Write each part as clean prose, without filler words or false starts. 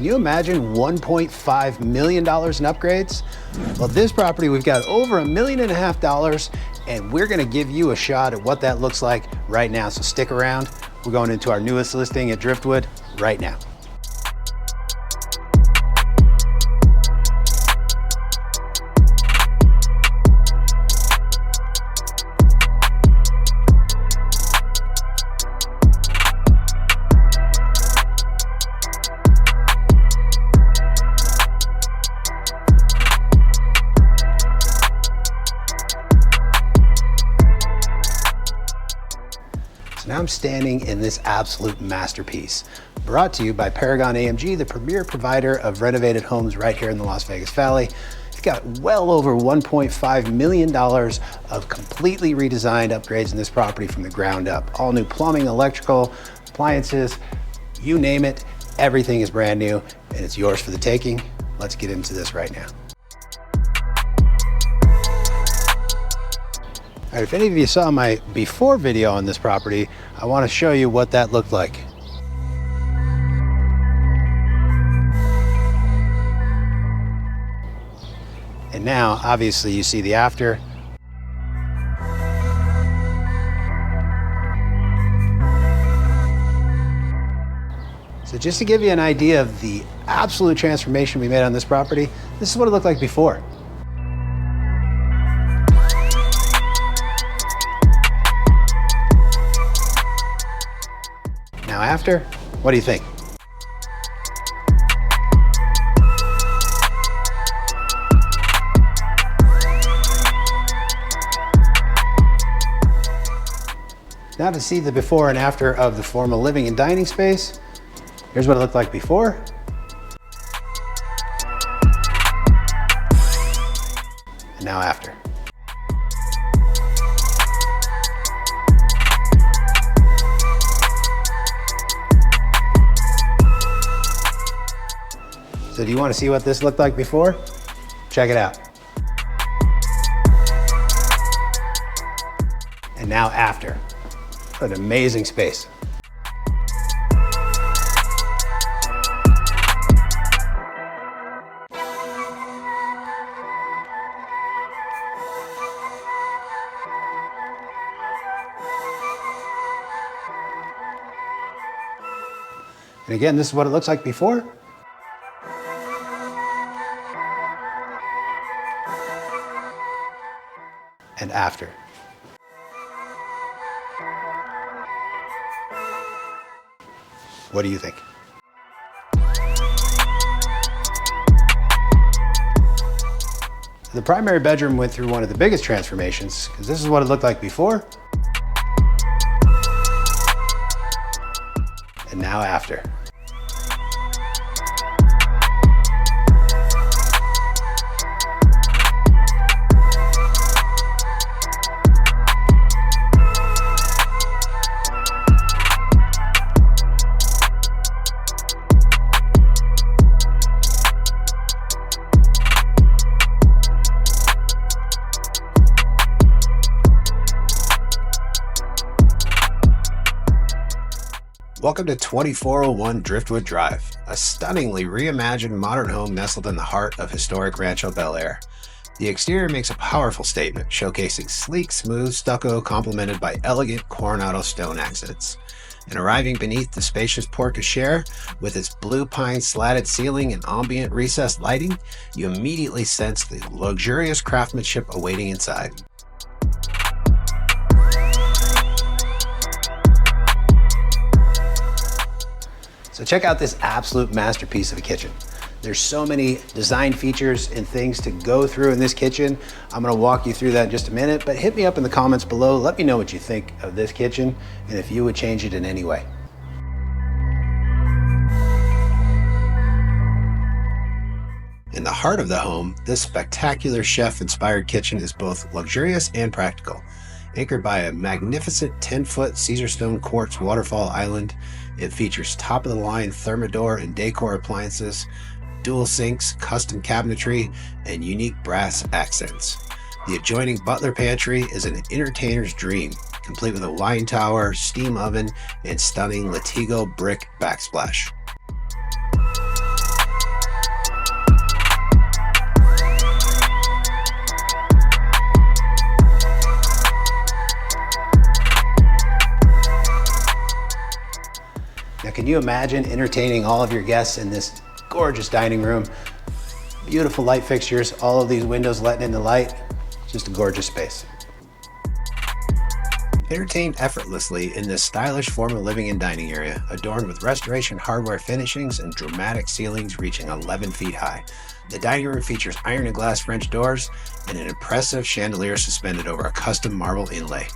Can you imagine $1.5 million in upgrades? Well, this property, we've got over $1.5 million, and we're gonna give you a shot at what that looks like right now. So stick around. We're going into our newest listing at Driftwood right now. So now I'm standing in this absolute masterpiece, brought to you by Paragon AMG, the premier provider of renovated homes right here in the Las Vegas Valley. It's got well over $1.5 million of completely redesigned upgrades in this property from the ground up. All new plumbing, electrical, appliances, you name it, everything is brand new and it's yours for the taking. Let's get into this right now. All right, if any of you saw my before video on this property, I want to show you what that looked like. And now, obviously, you see the after. So just to give you an idea of the absolute transformation we made on this property, this is what it looked like before. Now after, what do you think? Now to see the before and after of the formal living and dining space, here's what it looked like before. And now after. So do you want to see what this looked like before? Check it out. And now after. What an amazing space. And again, this is what it looks like before. And after. What do you think? The primary bedroom went through one of the biggest transformations, because this is what it looked like before. And now after. Welcome to 2401 Driftwood Drive, a stunningly reimagined modern home nestled in the heart of historic Rancho Bel Air. The exterior makes a powerful statement, showcasing sleek, smooth stucco complemented by elegant Coronado stone accents. And arriving beneath the spacious porte-cochere, with its blue pine slatted ceiling and ambient recessed lighting, you immediately sense the luxurious craftsmanship awaiting inside. So check out this absolute masterpiece of a kitchen. There's so many design features and things to go through in this kitchen. I'm gonna walk you through that in just a minute, but hit me up in the comments below. Let me know what you think of this kitchen and if you would change it in any way. In the heart of the home, this spectacular chef-inspired kitchen is both luxurious and practical. Anchored by a magnificent 10-foot Caesarstone quartz waterfall island, it features top-of-the-line Thermador and Dacor appliances, dual sinks, custom cabinetry, and unique brass accents. The adjoining butler pantry is an entertainer's dream, complete with a wine tower, steam oven, and stunning Latigo brick backsplash. Now, can you imagine entertaining all of your guests in this gorgeous dining room? Beautiful light fixtures, all of these windows letting in the light. Just a gorgeous space. Entertain effortlessly in this stylish formal living and dining area, adorned with restoration hardware finishings and dramatic ceilings reaching 11 feet high. The dining room features iron and glass French doors and an impressive chandelier suspended over a custom marble inlay.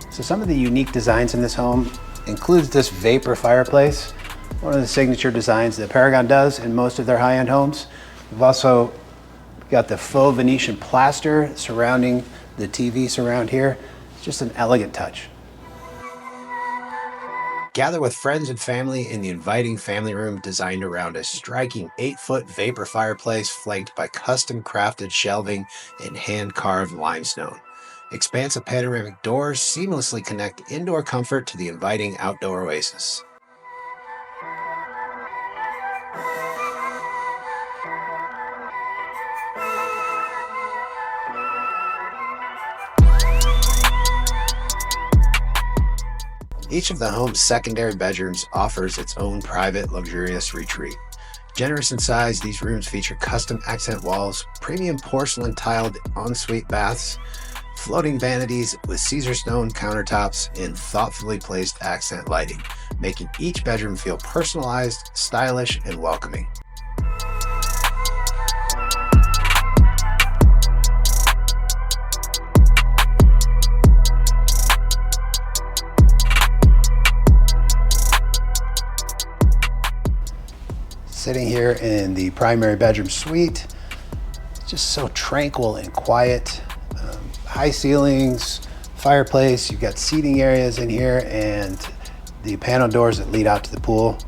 So some of the unique designs in this home includes this vapor fireplace, one of the signature designs that Paragon does in most of their high-end homes. We've also got the faux Venetian plaster surrounding the TV surround here. It's just an elegant touch. Gather with friends and family in the inviting family room designed around a striking 8-foot vapor fireplace flanked by custom crafted shelving and hand-carved limestone. Expansive panoramic doors seamlessly connect indoor comfort to the inviting outdoor oasis. Each of the home's secondary bedrooms offers its own private, luxurious retreat. Generous in size, these rooms feature custom accent walls, premium porcelain tiled ensuite baths, floating vanities with Caesar stone countertops, and thoughtfully placed accent lighting, making each bedroom feel personalized, stylish, and welcoming. Sitting here in the primary bedroom suite, just so tranquil and quiet. High ceilings, fireplace, you've got seating areas in here, and the panel doors that lead out to the pool.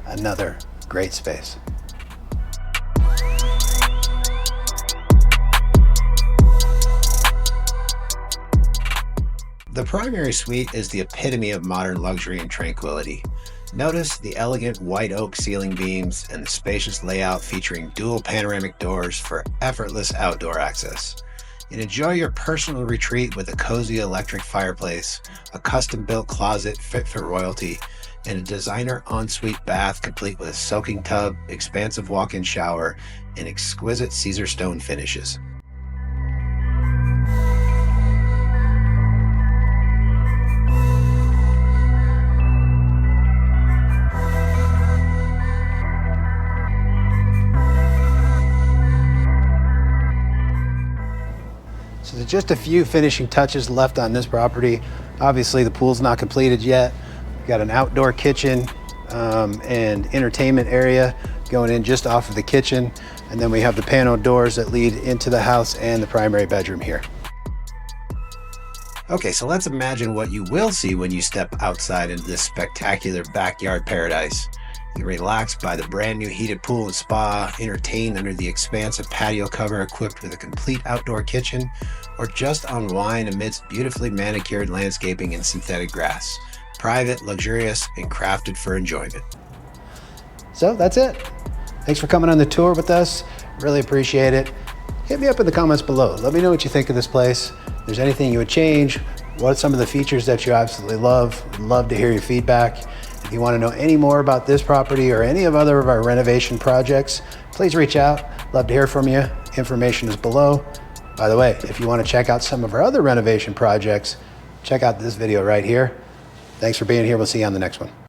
Another great space. The primary suite is the epitome of modern luxury and tranquility. Notice the elegant white oak ceiling beams and the spacious layout featuring dual panoramic doors for effortless outdoor access. And enjoy your personal retreat with a cozy electric fireplace, a custom-built closet fit for royalty, and a designer ensuite bath complete with a soaking tub, expansive walk-in shower, and exquisite Caesar stone finishes. So there's just a few finishing touches left on this property. Obviously the pool's not completed yet. We've got an outdoor kitchen and entertainment area going in just off of the kitchen. And then we have the panel doors that lead into the house and the primary bedroom here. Okay, so let's imagine what you will see when you step outside into this spectacular backyard paradise. You relax by the brand new heated pool and spa, entertain under the expansive patio cover equipped with a complete outdoor kitchen, or just unwind amidst beautifully manicured landscaping and synthetic grass. Private, luxurious, and crafted for enjoyment. So that's it. Thanks for coming on the tour with us. Really appreciate it. Hit me up in the comments below. Let me know what you think of this place. If there's anything you would change, what are some of the features that you absolutely love? Would love to hear your feedback. If you want to know any more about this property or any of our renovation projects, please reach out. Love to hear from you. Information is below. By the way, if you want to check out some of our other renovation projects, check out this video right here. Thanks for being here. We'll see you on the next one.